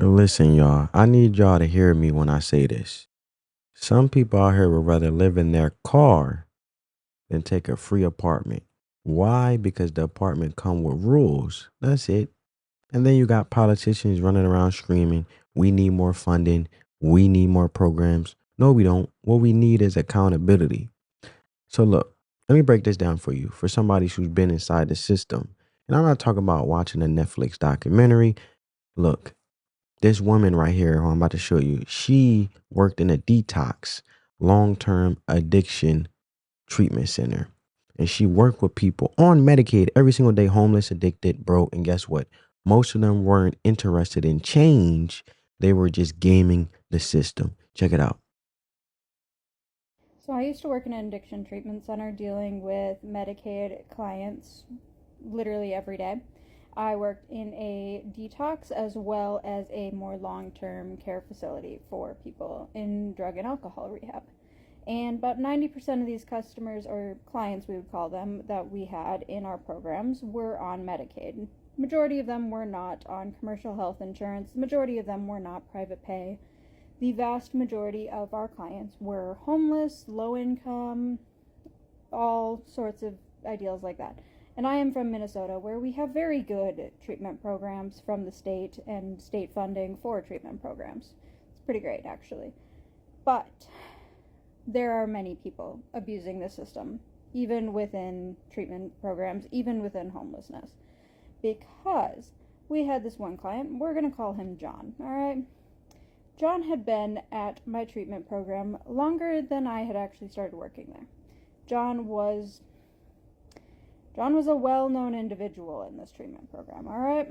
Listen, y'all, I need y'all to hear me when I say this. Some people out here would rather live in their car than take a free apartment. Why? Because the apartment come with rules. That's it. And then you got politicians running around screaming, we need more funding, we need more programs. No, we don't. What we need is accountability. So look, let me break this down for you. For somebody who's been inside the system. And I'm not talking about watching a Netflix documentary. Look, this woman right here who I'm about to show you, she worked in a detox, long-term addiction treatment center. And she worked with people on Medicaid every single day, homeless, addicted, broke. And guess what? Most of them weren't interested in change. They were just gaming the system. Check it out. So I used to work in an addiction treatment center dealing with Medicaid clients literally every day. I worked in a detox as well as a more long term care facility for people in drug and alcohol rehab. And about 90% of these customers, or clients we would call them, that we had in our programs were on Medicaid. Majority of them were not on commercial health insurance. The majority of them were not private pay. The vast majority of our clients were homeless, low income, all sorts of ideals like that. And I am from Minnesota, where we have very good treatment programs from the state and state funding for treatment programs. It's pretty great, actually. But there are many people abusing the system, even within treatment programs, even within homelessness. Because we had this one client, we're going to call him John, all right? John had been at my treatment program longer than I had actually started working there. John was a well-known individual in this treatment program, all right?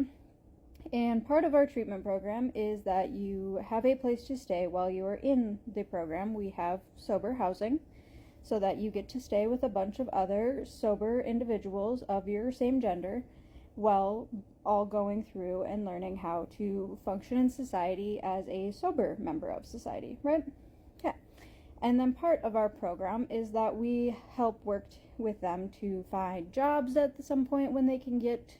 And part of our treatment program is that you have a place to stay while you are in the program. We have sober housing so that you get to stay with a bunch of other sober individuals of your same gender while all going through and learning how to function in society as a sober member of society, right? Yeah. And then part of our program is that we help work with them to find jobs at some point when they can get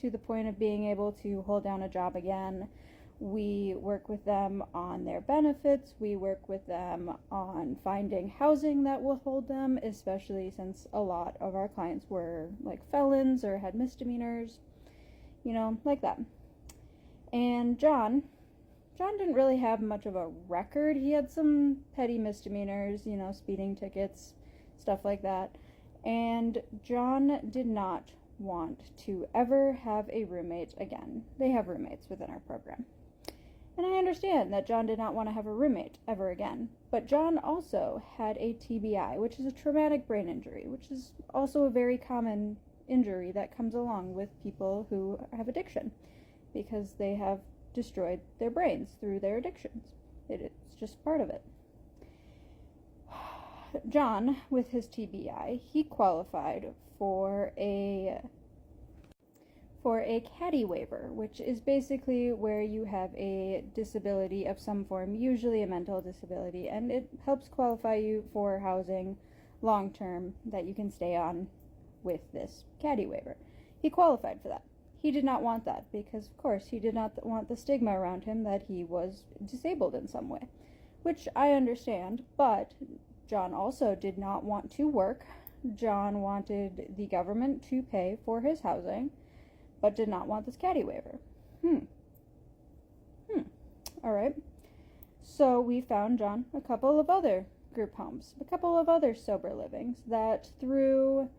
to the point of being able to hold down a job again. We work with them on their benefits. We work with them on finding housing that will hold them, especially since a lot of our clients were like felons or had misdemeanors, like that. And John didn't really have much of a record. He had some petty misdemeanors, speeding tickets, stuff like that. And John did not want to ever have a roommate again. They have roommates within our program. And I understand that John did not want to have a roommate ever again. But John also had a TBI, which is a traumatic brain injury, which is also a very common injury that comes along with people who have addiction because they have destroyed their brains through their addictions. It's just part of it. John, with his TBI, he qualified for a caddy waiver, which is basically where you have a disability of some form, usually a mental disability, and it helps qualify you for housing long term that you can stay on with this caddy waiver. He qualified for that. He did not want that because, of course, he did not want the stigma around him that he was disabled in some way, which I understand, but John also did not want to work. John wanted the government to pay for his housing, but did not want this caddy waiver. All right. So we found John a couple of other group homes, a couple of other sober livings that through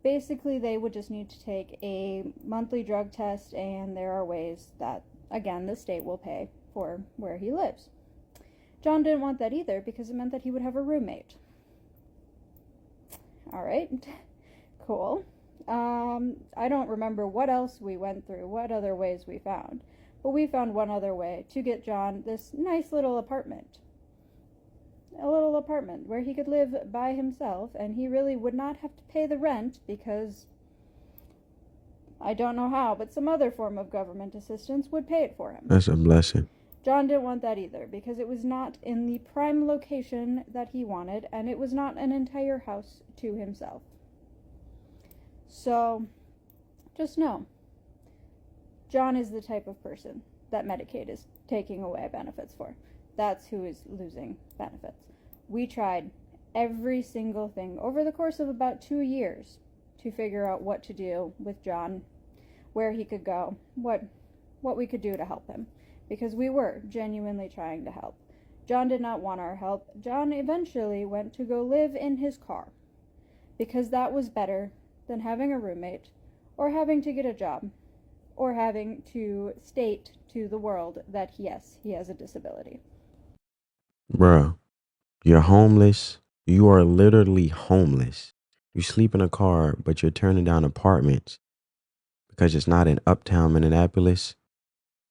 basically they would just need to take a monthly drug test, and there are ways that, again, the state will pay for where he lives. John didn't want that either because it meant that he would have a roommate. All right, cool. I don't remember what else we went through, what other ways we found, but we found one other way to get John this nice little apartment. A little apartment where he could live by himself, and he really would not have to pay the rent because I don't know how, but some other form of government assistance would pay it for him. That's a blessing. John didn't want that either because it was not in the prime location that he wanted, and it was not an entire house to himself. So, just know, John is the type of person that Medicaid is taking away benefits for. That's who is losing benefits. We tried every single thing over the course of about 2 years to figure out what to do with John, where he could go, what we could do to help him, because we were genuinely trying to help. John did not want our help. John eventually went to go live in his car because that was better than having a roommate or having to get a job or having to state to the world that yes, he has a disability. Bruh, you're homeless. You are literally homeless. You sleep in a car, but you're turning down apartments because it's not in uptown Minneapolis.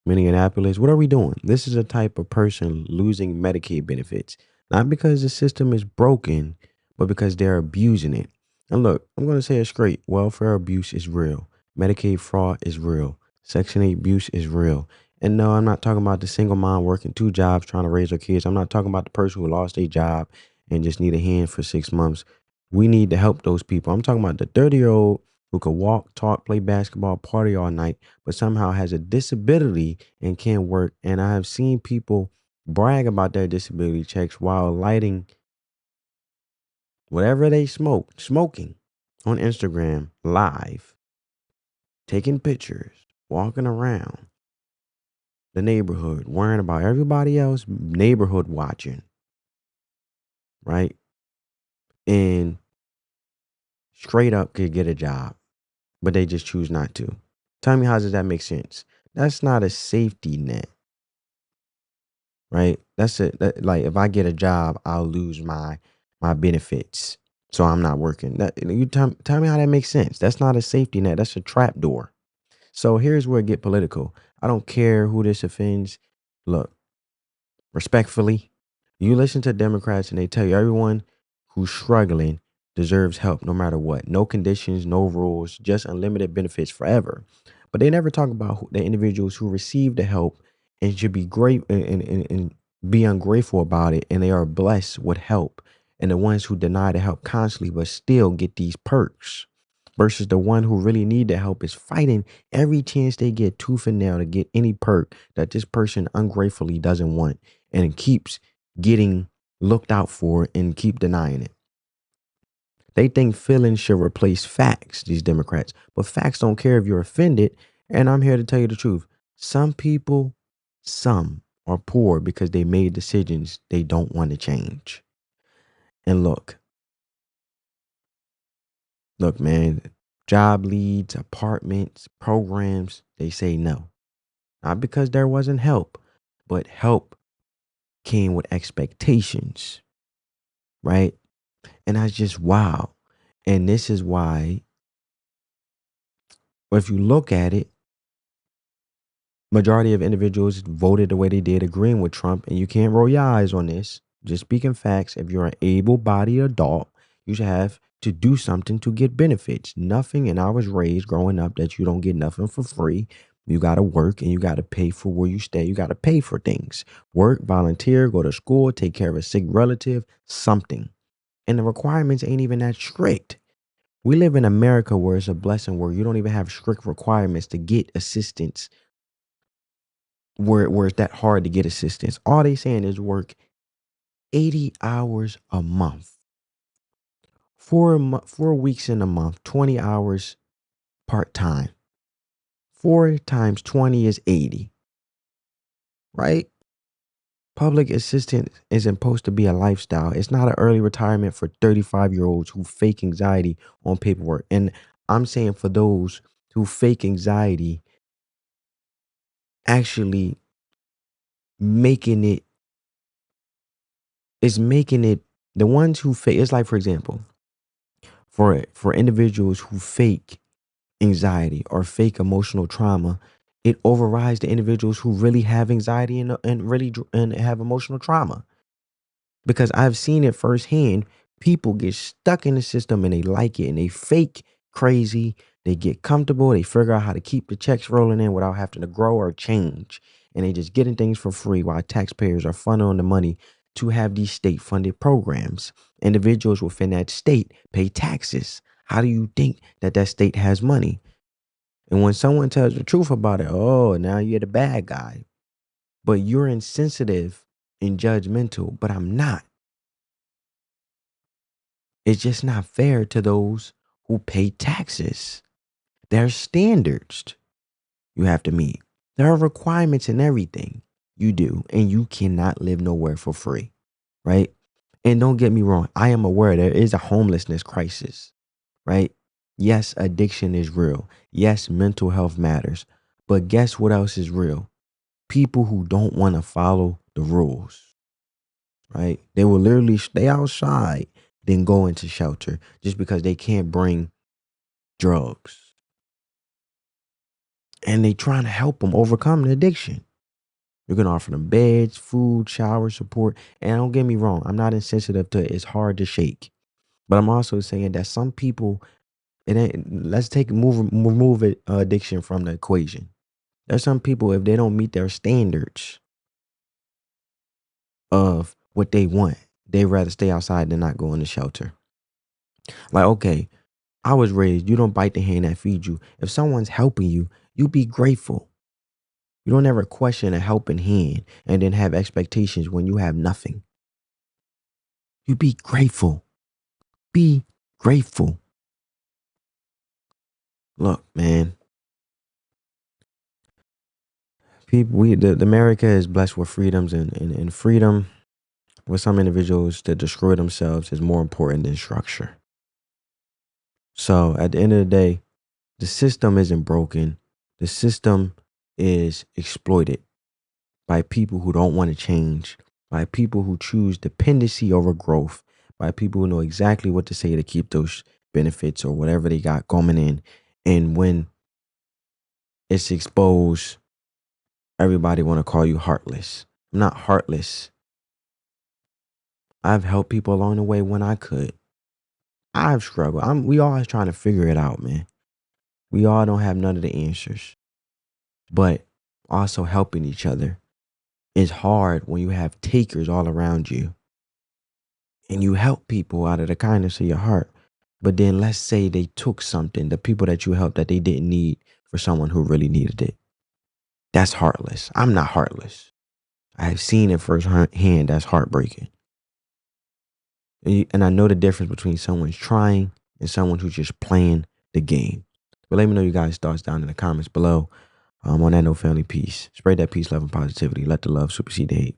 What are we doing? This is a type of person losing Medicaid benefits, not because the system is broken, but because they're abusing it. And look, I'm going to say it straight. Welfare abuse is real. Medicaid fraud is real. Section 8 abuse is real. And no, I'm not talking about the single mom working 2 jobs trying to raise her kids. I'm not talking about the person who lost their job and just need a hand for 6 months. We need to help those people. I'm talking about the 30-year-old who could walk, talk, play basketball, party all night, but somehow has a disability and can't work. And I have seen people brag about their disability checks while lighting whatever they smoking on Instagram live, taking pictures, walking around the neighborhood, worrying about everybody else, neighborhood watching, right? And straight up could get a job, but they just choose not to. Tell me, how does that make sense? That's not a safety net. Right? That's it. Like if I get a job, I'll lose my benefits, so I'm not working. You tell me how that makes sense. That's not a safety net. That's a trap door. So here's where it get political. I don't care who this offends. Look, respectfully, you listen to Democrats and they tell you everyone who's struggling deserves help no matter what. No conditions, no rules, just unlimited benefits forever. But they never talk about the individuals who receive the help and should be great and be ungrateful about it. And they are blessed with help. And the ones who deny the help constantly but still get these perks versus the one who really need the help is fighting every chance they get tooth and nail to get any perk that this person ungratefully doesn't want, and it keeps getting looked out for and keep denying it. They think feelings should replace facts, these Democrats, but facts don't care if you're offended. And I'm here to tell you the truth. Some people, some are poor because they made decisions they don't want to change. And look, man, job leads, apartments, programs, they say no. Not because there wasn't help, but help came with expectations, right? And that's just wow. And this is why, if you look at it, majority of individuals voted the way they did, agreeing with Trump. And you can't roll your eyes on this. Just speaking facts. If you're an able-bodied adult, you should have to do something to get benefits. Nothing. And I was raised growing up that you don't get nothing for free. You got to work and you got to pay for where you stay. You got to pay for things. Work, volunteer, go to school, take care of a sick relative, something. And the requirements ain't even that strict. We live in America where it's a blessing where you don't even have strict requirements to get assistance, where it's that hard to get assistance. All they saying is work 80 hours a month, 4 weeks in a month, 20 hours part time. 4 times 20 is 80, right? Public assistance isn't supposed to be a lifestyle. It's not an early retirement for 35-year-olds who fake anxiety on paperwork. And I'm saying for those who fake anxiety, actually making it is making it the ones who fake. It's like, for example, for individuals who fake anxiety or fake emotional trauma, it overrides the individuals who really have anxiety and really and have emotional trauma. Because I've seen it firsthand. People get stuck in the system and they like it and they fake crazy. They get comfortable. They figure out how to keep the checks rolling in without having to grow or change. And they just getting things for free while taxpayers are funneling the money to have these state funded programs. Individuals within that state pay taxes. How do you think that that state has money? And when someone tells the truth about it, oh, now you're the bad guy. but you're insensitive and judgmental, but I'm not. It's just not fair to those who pay taxes. There are standards you have to meet. There are requirements in everything you do, and you cannot live nowhere for free, right? And don't get me wrong, I am aware there is a homelessness crisis, right? Yes, addiction is real. Yes, mental health matters. But guess what else is real? People who don't want to follow the rules, right? They will literally stay outside, then go into shelter just because they can't bring drugs. And they trying to help them overcome the addiction. You're gonna offer them beds, food, shower, support. And don't get me wrong, I'm not insensitive to it. It's hard to shake. But I'm also saying that some people, it ain't. Let's remove it, addiction from the equation. There's some people, if they don't meet their standards of what they want, they rather stay outside than not go in the shelter. Like, okay, I was raised, you don't bite the hand that feeds you. If someone's helping you, you be grateful. You don't ever question a helping hand and then have expectations when you have nothing. You be grateful. Be grateful. Look, man. People, the America is blessed with freedoms, and freedom with some individuals to destroy themselves is more important than structure. So at the end of the day, the system isn't broken. The system is exploited by people who don't want to change, by people who choose dependency over growth, by people who know exactly what to say to keep those benefits or whatever they got coming in. And when it's exposed, everybody want to call you heartless. I'm not heartless. I've helped people along the way when I could. I've struggled. We all trying to figure it out, man. We all don't have none of the answers. But also helping each other is hard when you have takers all around you. And you help people out of the kindness of your heart. But then let's say they took something, the people that you helped that they didn't need for someone who really needed it. That's heartless. I'm not heartless. I have seen it firsthand. That's heartbreaking. And I know the difference between someone's trying and someone who's just playing the game. But let me know you guys' thoughts down in the comments below. On that note, family, peace. Spread that peace, love, and positivity. Let the love supersede the hate.